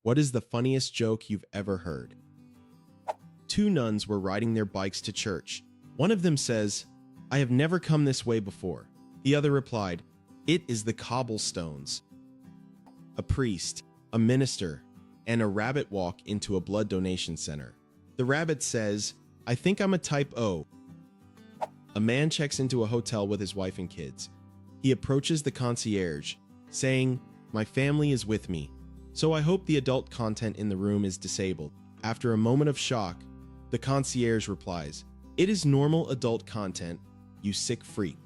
What is the funniest joke you've ever heard? Two nuns were riding their bikes to church. One of them says, "I have never come this way before." The other replied, "It is the cobblestones." A priest, a minister, and a rabbit walk into a blood donation center. The rabbit says, "I think I'm a type O." A man checks into a hotel with his wife and kids. He approaches the concierge, saying, "My family is with me, so I hope the adult content in the room is disabled." After a moment of shock, the concierge replies, "It is normal adult content, you sick freak."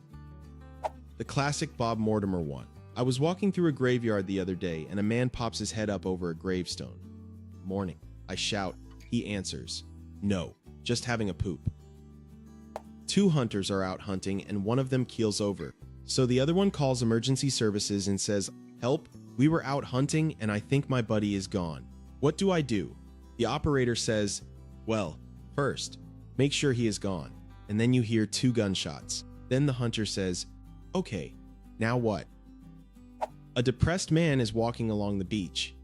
The classic Bob Mortimer one. I was walking through a graveyard the other day and a man pops his head up over a gravestone. "Morning," I shout. He answers, "No, just having a poop." Two hunters are out hunting and one of them keels over. So the other one calls emergency services and says, "Help, we were out hunting and I think my buddy is gone. What do I do?" The operator says, "Well, first, make sure he is gone." And then you hear two gunshots. Then the hunter says, "Okay, now what?" A depressed man is walking along the beach.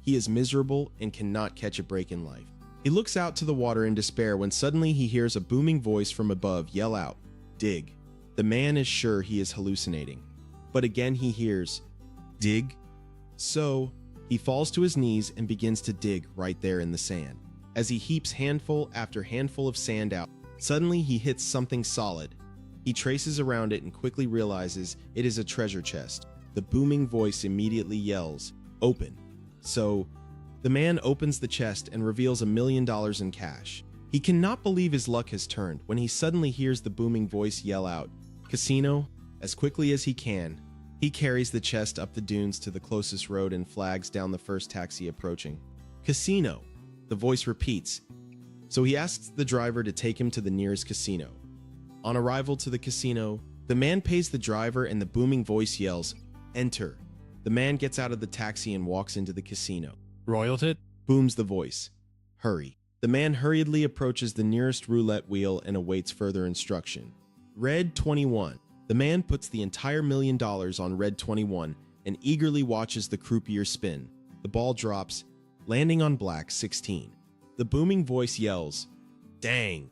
He is miserable and cannot catch a break in life. He looks out to the water in despair when suddenly he hears a booming voice from above yell out, "Dig." The man is sure he is hallucinating. But again he hears, "Dig." So he falls to his knees and begins to dig right there in the sand. As he heaps handful after handful of sand out, suddenly he hits something solid. He traces around it and quickly realizes it is a treasure chest. The booming voice immediately yells, "Open." So the man opens the chest and reveals $1 million in cash. He cannot believe his luck has turned when he suddenly hears the booming voice yell out, "Casino." As quickly as he can, he carries the chest up the dunes to the closest road and flags down the first taxi approaching. "Casino," the voice repeats. So he asks the driver to take him to the nearest casino. On arrival to the casino, the man pays the driver and the booming voice yells, "Enter." The man gets out of the taxi and walks into the casino. Royalty? Booms the voice. "Hurry." The man hurriedly approaches the nearest roulette wheel and awaits further instruction. Red 21. The man puts the entire $1 million on red 21 and eagerly watches the croupier spin. The ball drops, landing on black 16. The booming voice yells, "Dang."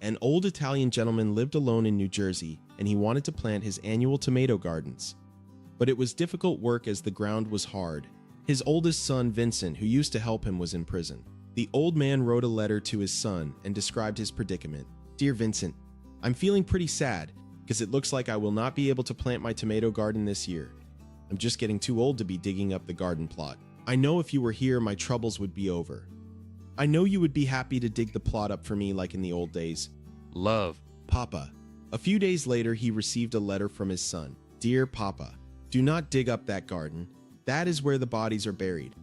An old Italian gentleman lived alone in New Jersey and he wanted to plant his annual tomato gardens. But it was difficult work as the ground was hard. His oldest son, Vincent, who used to help him, was in prison. The old man wrote a letter to his son and described his predicament. "Dear Vincent, I'm feeling pretty sad because it looks like I will not be able to plant my tomato garden this year. I'm just getting too old to be digging up the garden plot. I know if you were here, my troubles would be over. I know you would be happy to dig the plot up for me like in the old days. Love. Papa." A few days later, he received a letter from his son. "Dear Papa, do not dig up that garden. That is where the bodies are buried.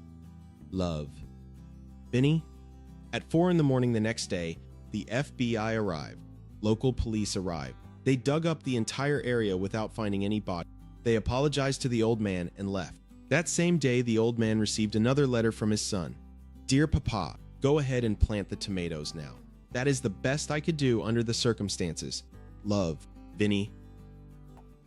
Love. Vinny." At 4 in the morning the next day, the FBI arrived. Local police arrived. They dug up the entire area without finding any body. They apologized to the old man and left. That same day, the old man received another letter from his son. "Dear Papa, go ahead and plant the tomatoes now. That is the best I could do under the circumstances. Love, Vinny."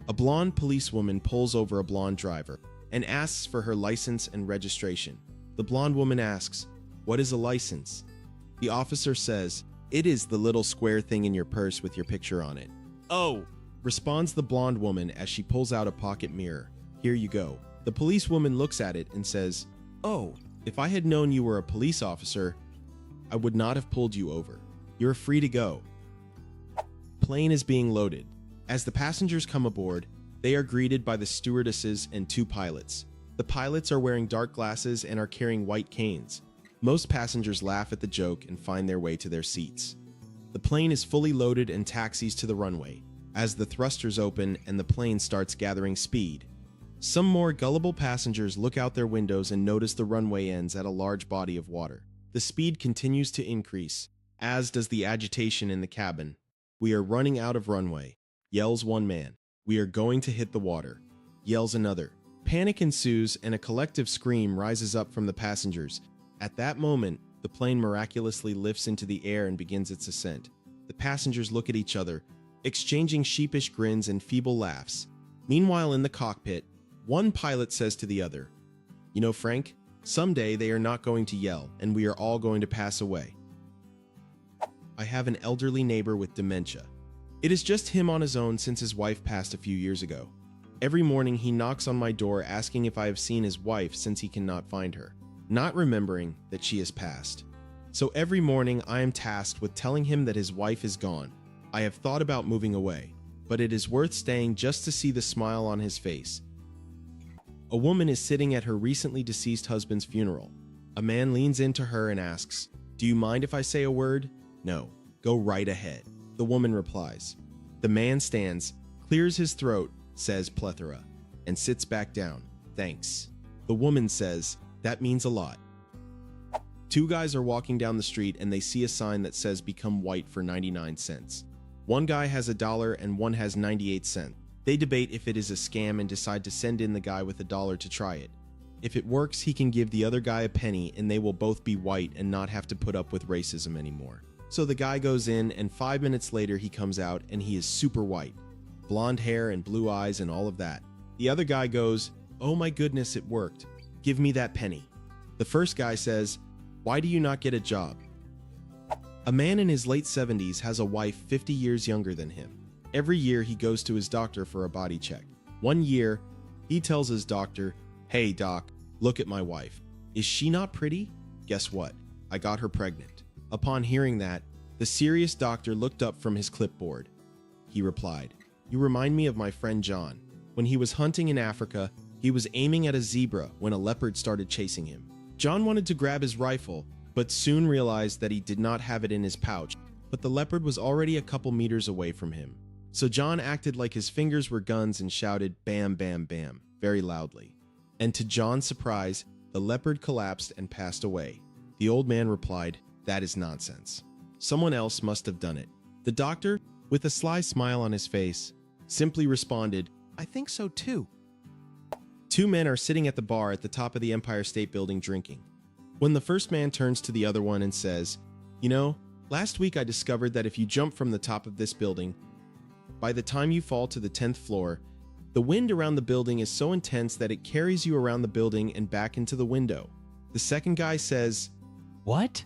A blonde policewoman pulls over a blonde driver and asks for her license and registration. The blonde woman asks, "What is a license?" The officer says, "It is the little square thing in your purse with your picture on it." "Oh," responds the blonde woman as she pulls out a pocket mirror. "Here you go." The policewoman looks at it and says, "Oh, if I had known you were a police officer, I would not have pulled you over. You're free to go." Plane is being loaded. As the passengers come aboard, they are greeted by the stewardesses and two pilots. The pilots are wearing dark glasses and are carrying white canes. Most passengers laugh at the joke and find their way to their seats. The plane is fully loaded and taxis to the runway, as the thrusters open and the plane starts gathering speed. Some more gullible passengers look out their windows and notice the runway ends at a large body of water. The speed continues to increase, as does the agitation in the cabin. "We are running out of runway," yells one man. "We are going to hit the water," yells another. Panic ensues and a collective scream rises up from the passengers. At that moment, the plane miraculously lifts into the air and begins its ascent. The passengers look at each other, exchanging sheepish grins and feeble laughs. Meanwhile, in the cockpit, one pilot says to the other, "You know, Frank, Someday they are not going to yell, and we are all going to pass away. I have an elderly neighbor with dementia. It is just him on his own since his wife passed a few years ago. Every morning he knocks on my door asking if I have seen his wife since he cannot find her, not remembering that she has passed. So every morning I am tasked with telling him that his wife is gone. I have thought about moving away, but it is worth staying just to see the smile on his face. A woman is sitting at her recently deceased husband's funeral. A man leans into her and asks, "Do you mind if I say a word?" "No, go right ahead," the woman replies. The man stands, clears his throat, says plethora, and sits back down. "Thanks." The woman says, "That means a lot." Two guys are walking down the street and they see a sign that says "Become white for 99 cents." One guy has $1 and one has 98 cents. They debate if it is a scam and decide to send in the guy with $1 to try it. If it works, he can give the other guy a penny and they will both be white and not have to put up with racism anymore. So the guy goes in and 5 minutes later he comes out and he is super white. Blonde hair and blue eyes and all of that. The other guy goes, "Oh my goodness, it worked. Give me that penny." The first guy says, "Why do you not get a job?" A man in his late 70s has a wife 50 years younger than him. Every year he goes to his doctor for a body check. One year, he tells his doctor, "Hey doc, look at my wife. Is she not pretty? Guess what? I got her pregnant." Upon hearing that, the serious doctor looked up from his clipboard. He replied, "You remind me of my friend John. When he was hunting in Africa, he was aiming at a zebra when a leopard started chasing him. John wanted to grab his rifle, but soon realized that he did not have it in his pouch, but the leopard was already a couple meters away from him. So John acted like his fingers were guns and shouted 'Bam, bam, bam' very loudly. And to John's surprise, the leopard collapsed and passed away. The old man replied, 'That is nonsense. Someone else must have done it.' The doctor, with a sly smile on his face, simply responded, 'I think so too.'" Two men are sitting at the bar at the top of the Empire State Building drinking. When the first man turns to the other one and says, "You know, last week I discovered that if you jump from the top of this building, by the time you fall to the 10th floor, the wind around the building is so intense that it carries you around the building and back into the window." The second guy says, "What?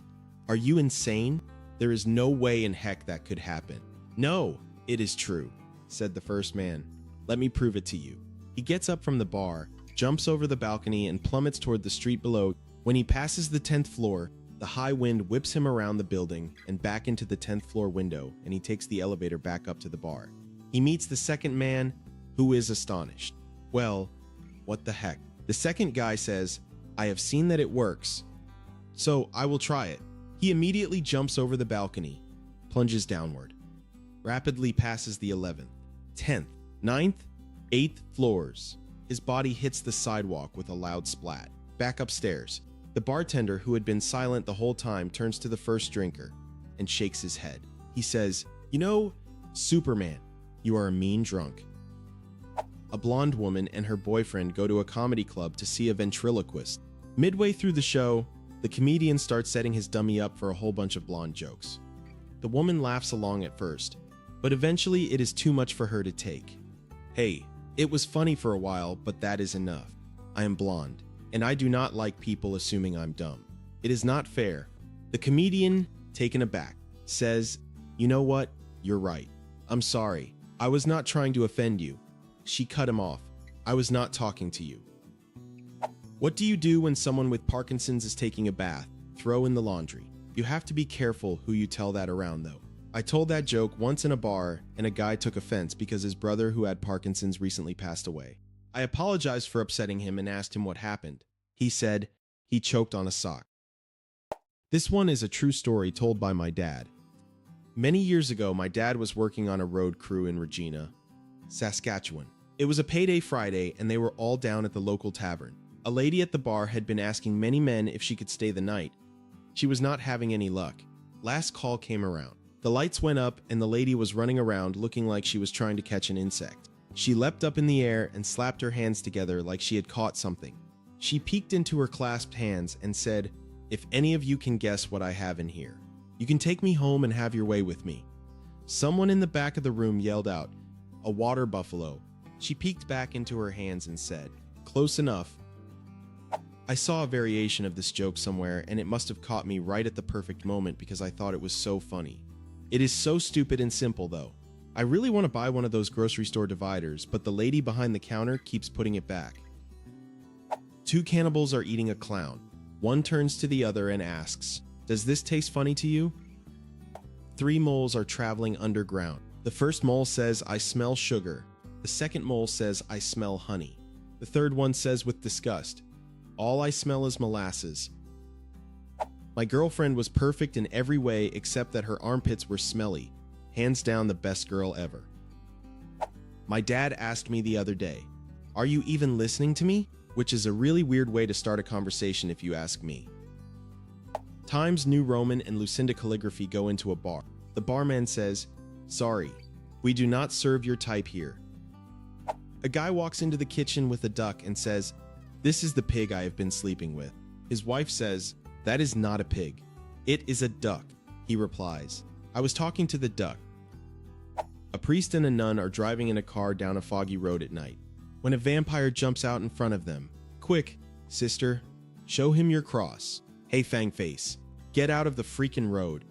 "Are you insane? There is no way in heck that could happen." "No, it is true," said the first man. "Let me prove it to you." He gets up from the bar, jumps over the balcony, and plummets toward the street below. When he passes the 10th floor, the high wind whips him around the building and back into the 10th floor window, and he takes the elevator back up to the bar. He meets the second man, who is astonished. "Well, what the heck?" The second guy says, "I have seen that it works, so I will try it." He immediately jumps over the balcony, plunges downward, rapidly passes the 11th, 10th, 9th, 8th floors. His body hits the sidewalk with a loud splat. Back upstairs, the bartender, who had been silent the whole time, turns to the first drinker and shakes his head. He says, "You know, Superman, you are a mean drunk." A blonde woman and her boyfriend go to a comedy club to see a ventriloquist. Midway through the show, the comedian starts setting his dummy up for a whole bunch of blonde jokes. The woman laughs along at first, but eventually it is too much for her to take. "Hey, it was funny for a while, but that is enough. I am blonde, and I do not like people assuming I'm dumb. It is not fair." The comedian, taken aback, says, "You know what? You're right. I'm sorry. I was not trying to offend you." She cut him off. "I was not talking to you." What do you do when someone with Parkinson's is taking a bath? Throw in the laundry. You have to be careful who you tell that around, though. I told that joke once in a bar, and a guy took offense because his brother who had Parkinson's recently passed away. I apologized for upsetting him and asked him what happened. He said he choked on a sock. This one is a true story told by my dad. Many years ago, my dad was working on a road crew in Regina, Saskatchewan. It was a payday Friday, and they were all down at the local tavern. A lady at the bar had been asking many men if she could stay the night. She was not having any luck. Last call came around. The lights went up, and the lady was running around looking like she was trying to catch an insect. She leapt up in the air and slapped her hands together like she had caught something. She peeked into her clasped hands and said, "If any of you can guess what I have in here, you can take me home and have your way with me." Someone in the back of the room yelled out, "A water buffalo." She peeked back into her hands and said, "Close enough." I saw a variation of this joke somewhere, and it must have caught me right at the perfect moment because I thought it was so funny. It is so stupid and simple, though. I really want to buy one of those grocery store dividers, but the lady behind the counter keeps putting it back. Two cannibals are eating a clown. One turns to the other and asks, "Does this taste funny to you?" Three moles are traveling underground. The first mole says, "I smell sugar." The second mole says, "I smell honey." The third one says with disgust, "All I smell is molasses." My girlfriend was perfect in every way except that her armpits were smelly. Hands down the best girl ever. My dad asked me the other day, "Are you even listening to me?" Which is a really weird way to start a conversation if you ask me. Times New Roman and Lucinda Calligraphy go into a bar. The barman says, "Sorry, we do not serve your type here." A guy walks into the kitchen with a duck and says, "This is the pig I have been sleeping with." His wife says, "That is not a pig. It is a duck." He replies, "I was talking to the duck." A priest and a nun are driving in a car down a foggy road at night, when a vampire jumps out in front of them. "Quick, sister, show him your cross. Hey, Fangface, get out of the freaking road."